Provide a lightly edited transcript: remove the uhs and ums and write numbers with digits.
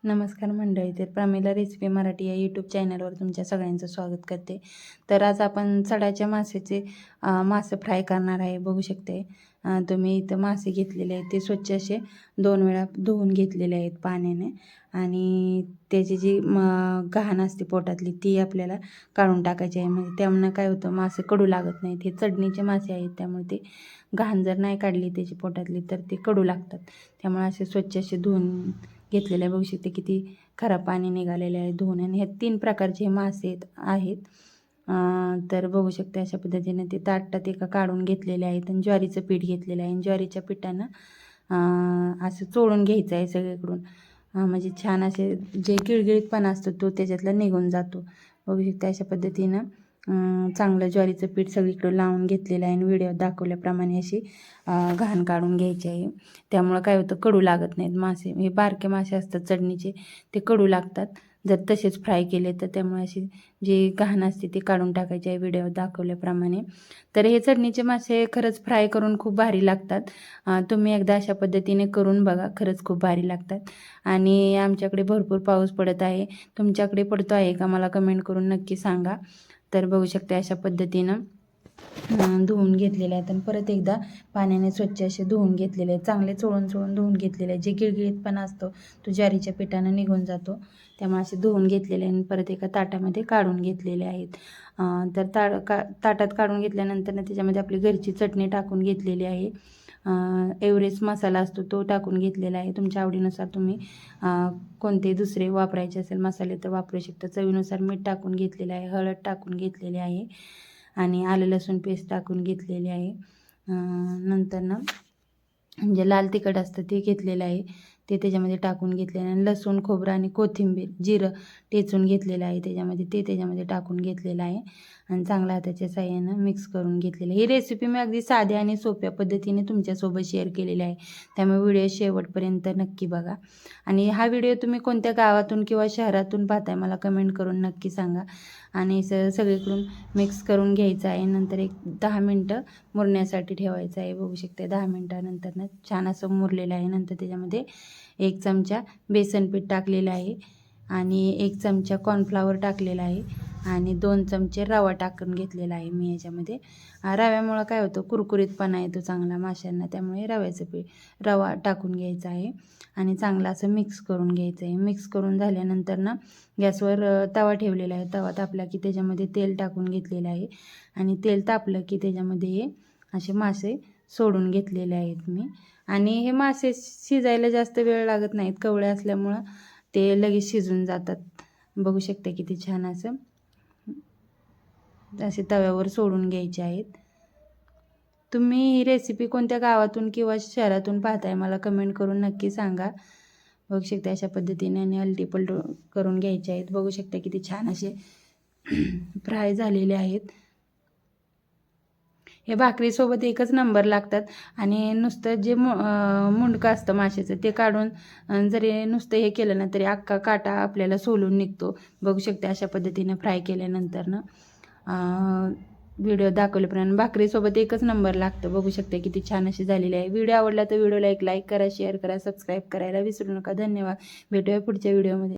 नमस्कार मंडळी, तर प्रमिला रेसिपी मराठी या यूट्यूब चॅनलवर तुमच्या सगळ्यांचं स्वागत करते. तर आज आपण सडाच्या मासेचे मासे फ्राय करणार आहे. बघू शकते तुम्ही इथं मासे घेतलेले आहेत, ते स्वच्छ असे 2 वेळा धुवून घेतलेले आहेत पाण्याने. आणि त्याची जी घाण असते पोटातली ती आपल्याला काढून टाकायची आहे. म्हणजे त्यामुळे काय होतं, मासे कडू लागत नाहीत. हे चढणीचे मासे आहेत, त्यामुळे ते घाण जर नाही काढली त्याची पोटातली तर ते कडू लागतात. त्यामुळे असे स्वच्छ असे धुवून घेतलेले आहे. बघू शकते किती खराब पाणी निघालेले आहे धुवून. आणि ह्या 3 प्रकारचे मासे आहेत. तर बघू शकते अशा पद्धतीने ते ताटात एका काढून घेतलेले आहेत. आणि ज्वारीचं पीठ घेतलेलं आहे. आणि ज्वारीच्या पिठानं असं चोळून घ्यायचं आहे सगळीकडून. म्हणजे छान असे जे गिळगिळीतपणा असतो तो त्याच्यातला निघून जातो. बघू शकते अशा पद्धतीनं चांगलं ज्वारीचं पीठ सगळीकडे लावून घेतलेलं आहे. आणि व्हिडिओ दाखवल्याप्रमाणे अशी घाण काढून घ्यायची आहे. त्यामुळं काय होतं, कडू लागत नाहीत मासे. हे बारके मासे असतात चढणीचे, ते कडू लागतात जर तसेच फ्राय केले तर. त्यामुळे अशी जी घाण असते ती काढून टाकायची आहे व्हिडिओ दाखवल्याप्रमाणे. तर हे चढणीचे मासे खरंच फ्राय करून खूप भारी लागतात. तुम्ही एकदा अशा पद्धतीने करून बघा, खरंच खूप भारी लागतात. आणि आमच्याकडे भरपूर पाऊस पडत आहे. तुमच्याकडे पडतो आहे का मला कमेंट करून नक्की सांगा. तर बघू शकते अशा पद्धतीनं धुवून घेतलेले आहेत. आणि परत एकदा पाण्याने स्वच्छ असे धुवून घेतलेले आहेत. चांगले चोळून धुवून घेतलेले आहेत. जे गिळगिळीतपणा असतो तो ज्वारीच्या पिठानं निघून जातो. त्यामुळे असे धुवून घेतलेले आणि परत एका ताटामध्ये काढून घेतलेले आहेत. तर ताटात काढून घेतल्यानंतर त्याच्यामध्ये आपली घरची चटणी टाकून घेतलेली आहे. एव्हरेस्ट मसाला असतो तो टाकून घेतलेला आहे. तुमच्या आवडीनुसार तुम्ही कोणते दुसरे वापरायचे असेल मसाले तर वापरू शकता. चवीनुसार मीठ टाकून घेतलेलं आहे, हळद टाकून घेतलेली आहे आणि आलं लसूण पेस्ट टाकून घेतलेली आहे. नंतर म्हणजे लाल तिखट असतं ते घेतलेलं आहे, ते त्याच्यामध्ये टाकून घेतलेलं आहे. लसूण, खोबरं आणि कोथिंबीर, जिरं टेचून घेतलेलं आहे त्याच्यामध्ये टाकून घेतलेलं आहे. आणि चांगला हाताच्या साह्यानं मिक्स करून घेतलेलं आहे. ही रेसिपी मी अगदी साध्या आणि सोप्या पद्धतीने तुमच्यासोबत शेअर केलेली आहे. त्यामुळे व्हिडिओ शेवटपर्यंत नक्की बघा. आणि हा व्हिडिओ तुम्ही कोणत्या गावातून किंवा शहरातून पाहताय मला कमेंट करून नक्की सांगा. आणि सगळीकडून मिक्स करून घ्यायचं आहे. नंतर एक 10 मिनटं मुरण्यासाठी ठेवायचं आहे. बघू शकते 10 मिनटानंतर छान असं मुरलेलं आहे. नंतर त्याच्यामध्ये 1 चमचा बेसन पीठ टाकलेलं आहे आणि 1 चमचा कॉर्नफ्लॉवर टाकलेला आहे आणि 2 चमचे रवा टाकून घेतलेला आहे मी याच्यामध्ये. रव्यामुळं काय होतं, कुरकुरीतपणा येतो चांगला माशांना. त्यामुळे रवा टाकून घ्यायचा आहे आणि चांगलं असं मिक्स करून घ्यायचं आहे. मिक्स करून झाल्यानंतर गॅसवर तवा ठेवलेला आहे. तवा तापला की त्याच्यामध्ये तेल टाकून घेतलेलं आहे आणि तेल तापलं की त्याच्यामध्ये असे मासे सोडून घेतलेले आहेत मी. आणि हे मासे शिजायला जास्त वेळ लागत नाहीत, कवळे असल्यामुळं ते लगेच शिजून जातात. बघू शकता किती छान असं असे तव्यावर सोडून घ्यायचे आहेत. तुम्ही ही रेसिपी कोणत्या गावातून किंवा शहरातून पाहताय मला कमेंट करून नक्की सांगा. बघू शकता अशा पद्धतीने आणि अलटीपलट करून घ्यायचे आहेत. बघू शकता किती छान असे फ्राय झालेले आहेत. हे भाकरीसोबत एकच नंबर लागतात. आणि नुसतं जे मुंडकं असतं माशाचं ते काढून जरी नुसतं हे केलं ना तरी अख्खा काटा आपल्याला सोलून निघतो. बघू शकते अशा पद्धतीने फ्राय केल्यानंतर व्हिडिओ दाखवल्याप्रमाणे भाकरीसोबत एकच नंबर लागतं. बघू शकते किती छान अशी झालेली आहे. व्हिडिओ आवडला तर व्हिडिओला एक लाईक करा, शेअर करा, सबस्क्राईब करायला विसरू नका. धन्यवाद. भेटूया पुढच्या व्हिडिओमध्ये.